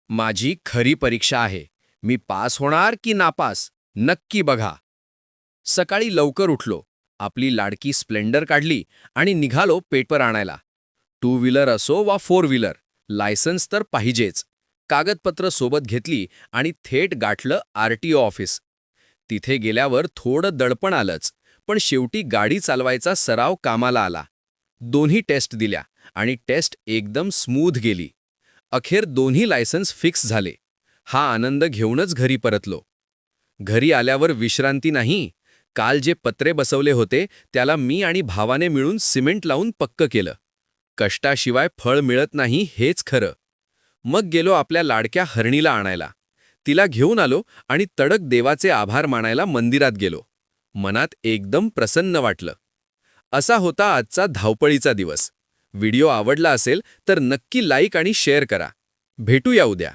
माझी खरी परीक्षा आहे. मी पास होणार की नापास नक्की बघा. सकाळी लवकर उठलो, आपली लाडकी स्प्लेंडर काढली आणि निघालो पेपर आणायला. टू व्हीलर असो वा फोर व्हीलर, लायसन्स तर पाहिजेच. कागदपत्र सोबत घेतली आणि थेट गाठलं आरटीओ ऑफिस. तिथे गेल्यावर थोडं दडपण आलंच, पण शेवटी गाडी चालवायचा सराव कामाला आला. दोन्ही टेस्ट दिल्या आणि टेस्ट एकदम स्मूथ गेली. अखेर दोन्ही लायसन्स फिक्स झाले. हा आनंद घेऊनच घरी परतलो. घरी आल्यावर विश्रांती नाही. काल जे पत्रे बसवले होते त्याला मी आणि भावाने मिळून सिमेंट लावून पक्क केलं. कष्टाशिवाय फळ मिळत नाही हेच खरं. मग गेलो आपल्या लाडक्या हरणीला आणायला. तिला घेऊन आलो आणि तडक देवाचे आभार मानायला मंदिरात गेलो. मनात एकदम प्रसन्न वाटलं. असा होता आजचा धावपळीचा दिवस. व्हिडिओ आवडला असेल तर नक्की लाईक आणि शेअर करा. भेटूया उद्या.